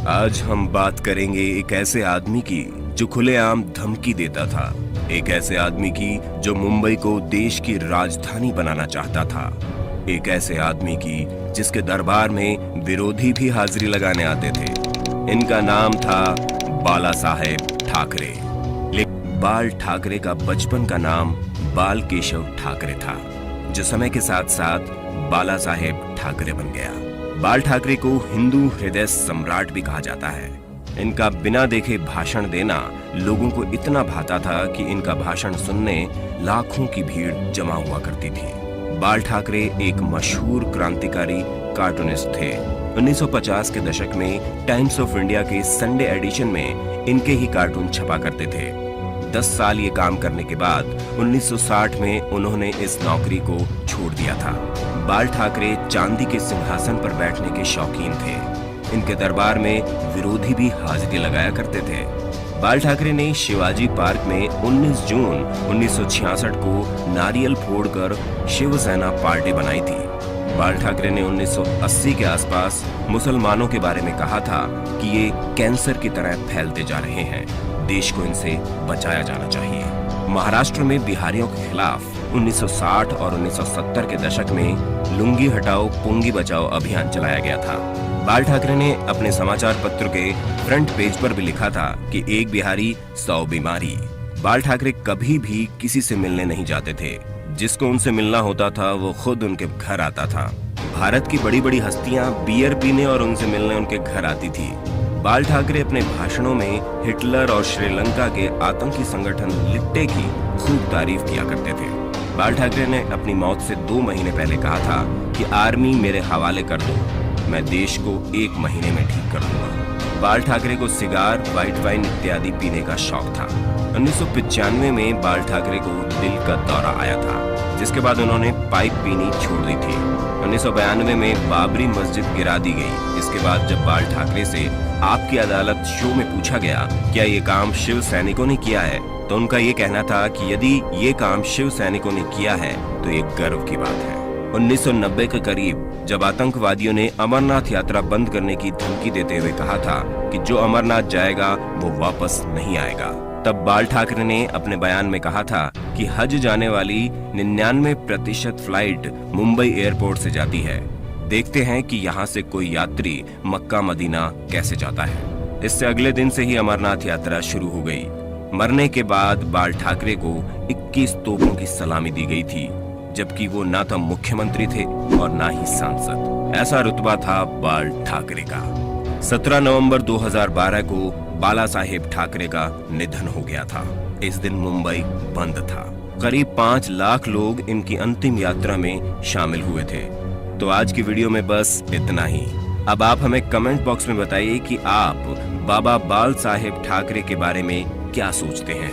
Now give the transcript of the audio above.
आज हम बात करेंगे एक ऐसे आदमी की जो खुलेआम धमकी देता था, एक ऐसे आदमी की जो मुंबई को देश की राजधानी बनाना चाहता था, एक ऐसे आदमी की जिसके दरबार में विरोधी भी हाजिरी लगाने आते थे। इनका नाम था बाला साहेब ठाकरे। लेकिन बाल ठाकरे का बचपन का नाम बाल केशव ठाकरे था, जो समय के साथ साथ बाला साहेब ठाकरे बन गया। बाल ठाकरे को हिंदू हृदय सम्राट भी कहा जाता है। इनका बिना देखे भाषण देना लोगों को इतना भाता था कि इनका भाषण सुनने लाखों की भीड़ जमा हुआ करती थी। बाल ठाकरे एक मशहूर क्रांतिकारी कार्टूनिस्ट थे। 1950 के दशक में टाइम्स ऑफ इंडिया के संडे एडिशन में इनके ही कार्टून छपा करते थे। 10 साल ये काम करने के बाद 1960 में उन्होंने इस नौकरी को छोड़ दिया था। बाल ठाकरे चांदी के सिंहासन पर बैठने के शौकीन थे। इनके दरबार में विरोधी भी हाजिरी लगाया करते थे। बाल ठाकरे ने शिवाजी पार्क में 19 जून 1966 को नारियल फोड़कर शिवसेना पार्टी बनाई थी। बाल ठाकरे ने 1980 के आसपास मुसलमानों के बारे में कहा था कि ये कैंसर की तरह फैलते जा रहे हैं, देश को इनसे बचाया जाना चाहिए। महाराष्ट्र में बिहारियों के खिलाफ 1960 और 1970 के दशक में लुंगी हटाओ पुंगी बचाओ अभियान चलाया गया था। बाल ठाकरे ने अपने समाचार पत्र के फ्रंट पेज पर भी लिखा था कि एक बिहारी 100 बीमारी। बाल ठाकरे कभी भी किसी से मिलने नहीं जाते थे। जिसको उनसे मिलना होता था वो खुद उनके घर आता था। भारत की बड़ी बड़ी हस्तियां बियर पीने और उनसे मिलने उनके घर आती थी। बाल ठाकरे अपने भाषणों में हिटलर और श्रीलंका के आतंकी संगठन लिट्टे की खूब तारीफ किया करते थे। बाल ठाकरे ने अपनी मौत से 2 महीने पहले कहा था कि आर्मी मेरे हवाले कर दो, मैं देश को 1 महीने में ठीक कर दूंगा। बाल ठाकरे को सिगार, व्हाइट वाइन इत्यादि पीने का शौक था। 1995 में बाल ठाकरे को दिल का दौरा आया था, जिसके बाद उन्होंने पाइप पीनी छोड़ दी थी। 1992 में बाबरी मस्जिद गिरा दी गई। इसके बाद जब बाल ठाकरे से आपकी अदालत शो में पूछा गया क्या ये काम शिव सैनिकों ने किया है, तो उनका ये कहना था कि यदि ये काम शिव सैनिकों ने किया है तो ये गर्व की बात है। 1990 के करीब जब आतंकवादियों ने अमरनाथ यात्रा बंद करने की धमकी देते हुए कहा था कि जो अमरनाथ जाएगा वो वापस नहीं आएगा, तब बाल ठाकरे ने अपने बयान में कहा था कि हज जाने वाली 99% फ्लाइट मुंबई एयरपोर्ट से जाती है। देखते हैं कि यहाँ से कोई यात्री मक्का मदीना कैसे जाता है। इससे अगले दिन से ही अमरनाथ यात्रा शुरू हो गई। मरने के बाद बाल ठाकरे को 21 तोपों की सलामी दी गई थी, जबकि वो ना तो मुख्यमंत्री थे और ना ही सांसद। ऐसा रुतबा था बाल ठाकरे का। 17 नवंबर 2012 को बाला साहेब ठाकरे का निधन हो गया था। इस दिन मुंबई बंद था। करीब 5 लाख लोग इनकी अंतिम यात्रा में शामिल हुए थे। तो आज की वीडियो में बस इतना ही। अब आप हमें कमेंट बॉक्स में बताइए कि आप बाबा बाल साहेब ठाकरे के बारे में क्या सोचते हैं।